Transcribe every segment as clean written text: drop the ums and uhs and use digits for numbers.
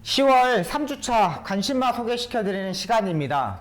10월 3주차 간신마 소개시켜드리는 시간입니다.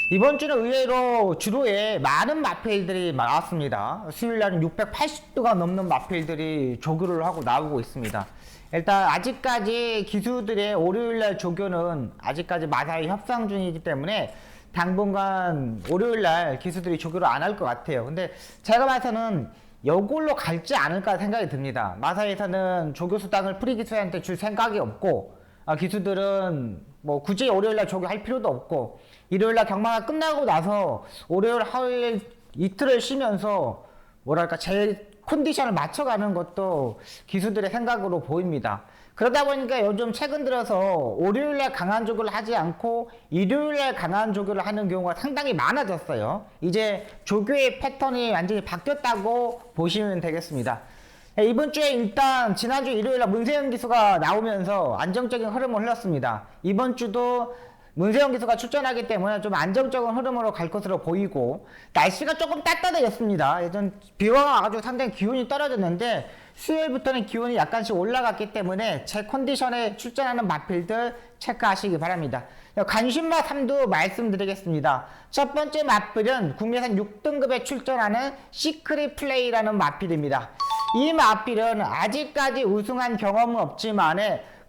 이번 주는 의외로 주로에 많은 마필들이 나왔습니다. 수요일날은 680도가 넘는 마필들이 조교를 하고 나오고 있습니다. 일단 아직까지 기수들의 월요일날 조교는 아직까지 마사회 협상 중이기 때문에 당분간 월요일날 기수들이 조교를 안 할 것 같아요. 근데 제가 봐서는 이걸로 갈지 않을까 생각이 듭니다. 마사회에서는 조교 수당을 프리기수한테 줄 생각이 없고, 기수들은 뭐 굳이 월요일날 조교할 필요도 없고, 일요일날 경마가 끝나고 나서 월요일 화요일 이틀을 쉬면서 뭐랄까 제 컨디션을 맞춰가는 것도 기수들의 생각으로 보입니다. 그러다 보니까 요즘 최근 들어서 월요일날 강한 조교를 하지 않고 일요일날 강한 조교를 하는 경우가 상당히 많아졌어요. 이제 조교의 패턴이 완전히 바뀌었다고 보시면 되겠습니다. 이번 주에 일단 지난주 일요일날 문세영 기수가 나오면서 안정적인 흐름을 흘렀습니다. 이번 주도 문세영 기수가 출전하기 때문에 좀 안정적인 흐름으로 갈 것으로 보이고, 날씨가 조금 따뜻해졌습니다. 예전 비가 와가지고 상당히 기온이 떨어졌는데 수요일부터는 기온이 약간씩 올라갔기 때문에 제 컨디션에 출전하는 마필들 체크하시기 바랍니다. 간신마 3도 말씀드리겠습니다. 첫 번째 마필은 국내산 6등급에 출전하는 시크릿 플레이라는 마필입니다. 이 마필은 아직까지 우승한 경험은 없지만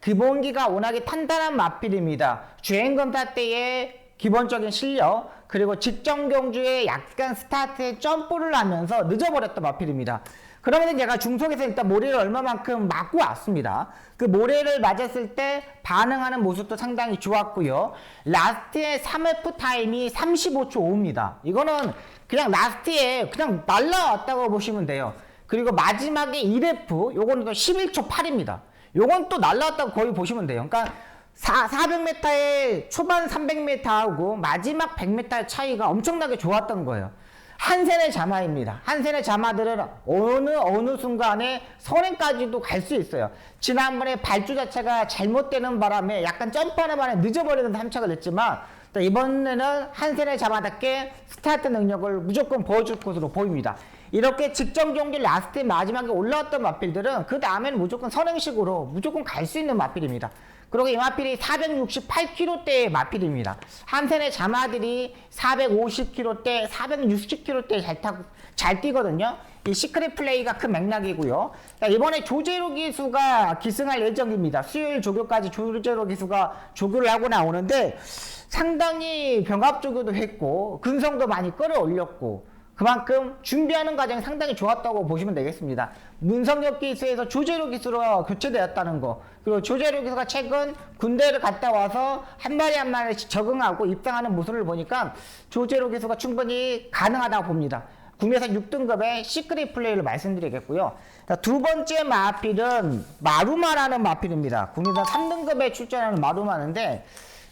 기본기가 워낙에 탄탄한 마필입니다. 주행검사 때의 기본적인 실력, 그리고 직전 경주에 약간 스타트에 점프를 하면서 늦어버렸던 마필입니다. 그러면 제가 중속에서 일단 모래를 얼마만큼 맞고 왔습니다. 그 모래를 맞았을 때 반응하는 모습도 상당히 좋았고요. 라스트의 3F 타임이 35초 5입니다. 이거는 그냥 라스트에 그냥 날라왔다고 보시면 돼요. 그리고 마지막에 1F, 요거는 또 11초 8입니다. 요건 또 날라왔다고 거의 보시면 돼요. 그러니까 400m의 초반 300m하고 마지막 100m의 차이가 엄청나게 좋았던 거예요. 한센의 자마입니다. 한센의 자마들은 어느 순간에 선행까지도 갈 수 있어요. 지난번에 발주 자체가 잘못되는 바람에 약간 점프하는 바람에 늦어버리는 3차가 됐지만, 이번에는 한센의 자마답게 스타트 능력을 무조건 보여줄 것으로 보입니다. 이렇게 직전 경기 라스트 마지막에 올라왔던 마필들은 그 다음에는 무조건 선행식으로 무조건 갈 수 있는 마필입니다. 그리고 이 마필이 468kg대의 마필입니다. 한센의 자마들이 450kg대, 460kg대 잘 뛰거든요. 이 시크릿 플레이가 큰 맥락이고요. 이번에 조재로 기수가 기승할 예정입니다. 수요일 조교까지 조재로 기수가 조교를 하고 나오는데 상당히 병합 조교도 했고 근성도 많이 끌어올렸고, 그만큼 준비하는 과정이 상당히 좋았다고 보시면 되겠습니다. 문성엽 기수에서 조재로 기수로 교체되었다는 거, 그리고 조재로 기수가 최근 군대를 갔다 와서 한 마리 한 마리씩 적응하고 입상하는 모습을 보니까 조재로 기수가 충분히 가능하다고 봅니다. 국내산 6등급의 시크릿 플레이를 말씀드리겠고요. 두 번째 마필은 마루마라는 마필입니다. 국내산 3등급에 출전하는 마루마인데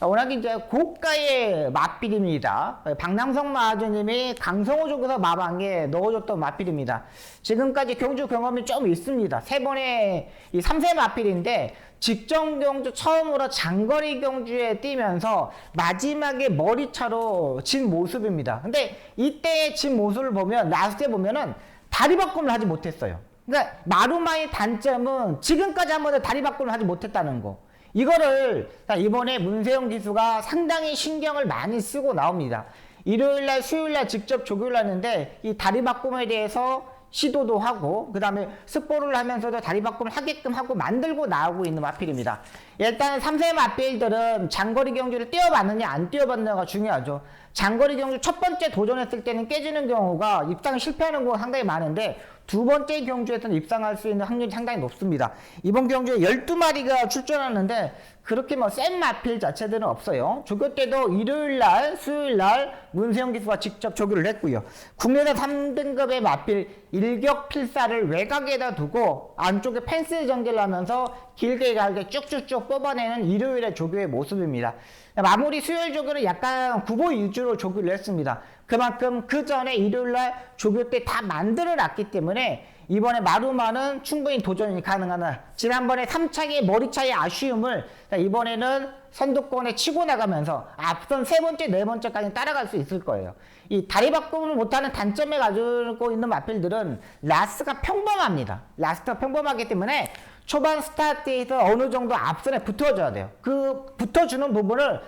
워낙 이제 고가의 마필입니다. 박남성 마하주님이 강성호 조교사 마방에 넣어줬던 마필입니다. 지금까지 경주 경험이 좀 있습니다. 3번의 이 3세 마필인데 직전 경주 처음으로 장거리 경주에 뛰면서 마지막에 머리차로 진 모습입니다. 근데 이때의 진 모습을 보면 라스트에 보면은 다리 바꿈을 하지 못했어요. 그러니까 마루마의 단점은 지금까지 한 번도 다리 바꿈을 하지 못했다는 거. 이거를 이번에 문세영 기수가 상당히 신경을 많이 쓰고 나옵니다. 일요일날 수요일날 직접 조교를 하는데 이 다리 바꿈에 대해서 시도도 하고, 그 다음에 스포를 하면서도 다리 바꿈을 하게끔 하고 만들고 나오고 있는 마필입니다. 일단 3세 마필들은 장거리 경주를 뛰어봤느냐 안 뛰어봤느냐가 중요하죠. 장거리 경주 첫 번째 도전했을 때는 깨지는 경우가 입상 실패하는 경우가 상당히 많은데 두 번째 경주에서는 입상할 수 있는 확률이 상당히 높습니다. 이번 경주에 12마리가 출전하는데 그렇게 센 마필 자체들은 없어요. 조교 때도 일요일날, 수요일날 문세영 기수가 직접 조교를 했고요. 국내산 3등급의 마필 일격필사를 외곽에다 두고 안쪽에 펜스 전개를 하면서 길게 쭉쭉쭉 뽑아내는 일요일의 조교의 모습입니다. 마무리 수요일 조교는 약간 구보 위주로 조교를 했습니다. 그만큼 그 전에 일요일날 조교 때 다 만들어 놨기 때문에 이번에 마루마는 충분히 도전이 가능하다. 지난번에 3차의 머리차의 아쉬움을 이번에는 선두권에 치고 나가면서 앞선 세 번째, 네 번째까지 따라갈 수 있을 거예요. 이 다리 바꿈을 못하는 단점을 가지고 있는 마필들은 라스트가 평범합니다. 라스트가 평범하기 때문에 초반 스타트에서 어느 정도 앞선에 붙어줘야 돼요. 그 붙어주는 부분을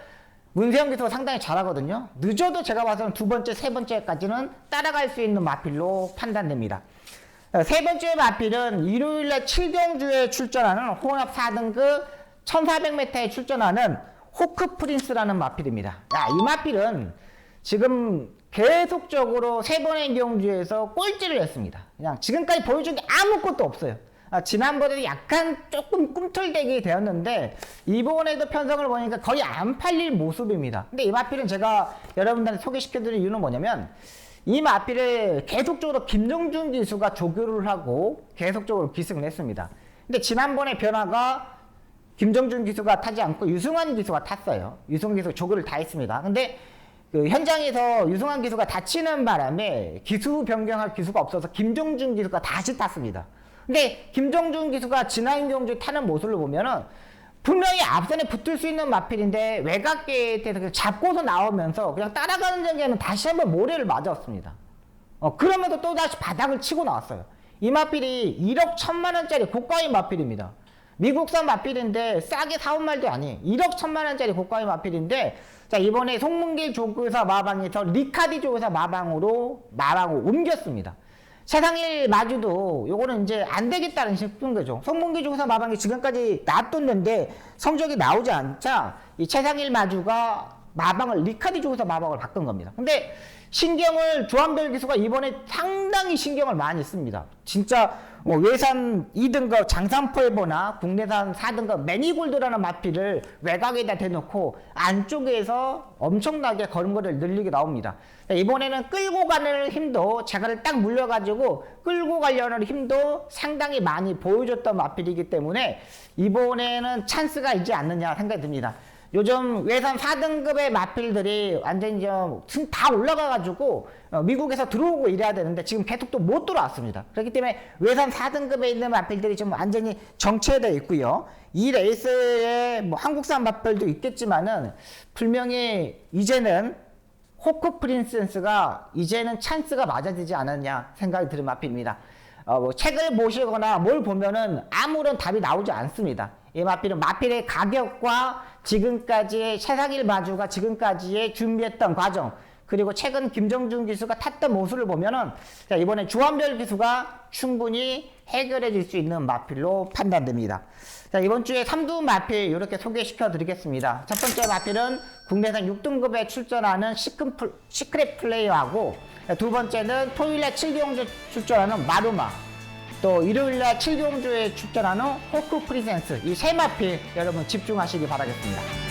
문세영 기수가 상당히 잘하거든요. 늦어도 제가 봐서는 두 번째, 세 번째까지는 따라갈 수 있는 마필로 판단됩니다. 세 번째 마필은 일요일날 7경주에 출전하는 혼합 4등급 1400m에 출전하는 호크 프린스라는 마필입니다. 이 마필은 지금 계속적으로 세 번의 경주에서 꼴찌를 했습니다. 그냥 지금까지 보여준 게 아무것도 없어요. 지난번에도 약간 조금 꿈틀대게 되었는데 이번에도 편성을 보니까 거의 안 팔릴 모습입니다. 근데 이 마필은 제가 여러분들한테 소개시켜드릴 이유는 뭐냐면 이 마필을 계속적으로 김정준 기수가 조교를 하고 계속적으로 기승을 했습니다. 근데 지난번에 변화가 김정준 기수가 타지 않고 유승환 기수가 탔어요. 유승환 기수 조교를 다 했습니다. 근데 그 현장에서 유승환 기수가 다치는 바람에 기수 변경할 기수가 없어서 김정준 기수가 다시 탔습니다. 근데 김정준 기수가 지난 경주 타는 모습을 보면은 분명히 앞선에 붙을 수 있는 마필인데 외곽게이트에서 잡고서 나오면서 그냥 따라가는 전개는 다시 한번 모래를 맞았습니다. 그러면서 또 다시 바닥을 치고 나왔어요. 이 마필이 1억 1천만 원짜리 고가의 마필입니다. 미국산 마필인데 싸게 사온 말도 아니에요. 1억 1천만 원짜리 고가의 마필인데 자 이번에 송문길 조교사 마방에서 리카디 조교사 마방으로 옮겼습니다. 최상일 마주도 요거는 이제 안 되겠다는 싶은 거죠. 송문길 조교사 마방이 지금까지 놔뒀는데 성적이 나오지 않자 이 최상일 마주가 마방을 리카디 조교사 마방을 바꾼 겁니다. 근데 신경을 조한별 기수가 이번에 상당히 신경을 많이 씁니다. 진짜 뭐 외산 2등급 장산포에버나 국내산 4등급 매니골드라는 마필을 외곽에다 대놓고 안쪽에서 엄청나게 걸음걸이를 늘리게 나옵니다. 이번에는 끌고 가는 힘도 제가를 딱 물려가지고 끌고 가려는 힘도 상당히 많이 보여줬던 마필이기 때문에 이번에는 찬스가 있지 않느냐 생각이 듭니다. 요즘 외산 4등급의 마필들이 완전히 좀 다 올라가가지고 미국에서 들어오고 이래야 되는데 지금 계속 또 못 들어왔습니다. 그렇기 때문에 외산 4등급에 있는 마필들이 좀 완전히 정체되어 있고요. 이 레이스에 뭐 한국산 마필도 있겠지만은 분명히 이제는 호크 프린세스가 이제는 찬스가 맞아지지 않았냐 생각이 드는 마필입니다. 뭐 책을 보시거나 뭘 보면은 아무런 답이 나오지 않습니다. 이 마필은 마필의 가격과 지금까지의 최상일 마주가 지금까지의 준비했던 과정 그리고 최근 김정준 기수가 탔던 모습을 보면은 자, 이번에 조한별 기수가 충분히 해결해 줄 수 있는 마필로 판단됩니다. 자, 이번 주에 3두 마필 이렇게 소개시켜 드리겠습니다. 첫 번째 마필은 국내산 6등급에 출전하는 시크릿 플레이어하고 두 번째는 토요일날 7경주 출전하는 마루마 또 일요일날 7경주에 출전하는 호크 프리센스 이 세 마필 여러분 집중하시기 바라겠습니다.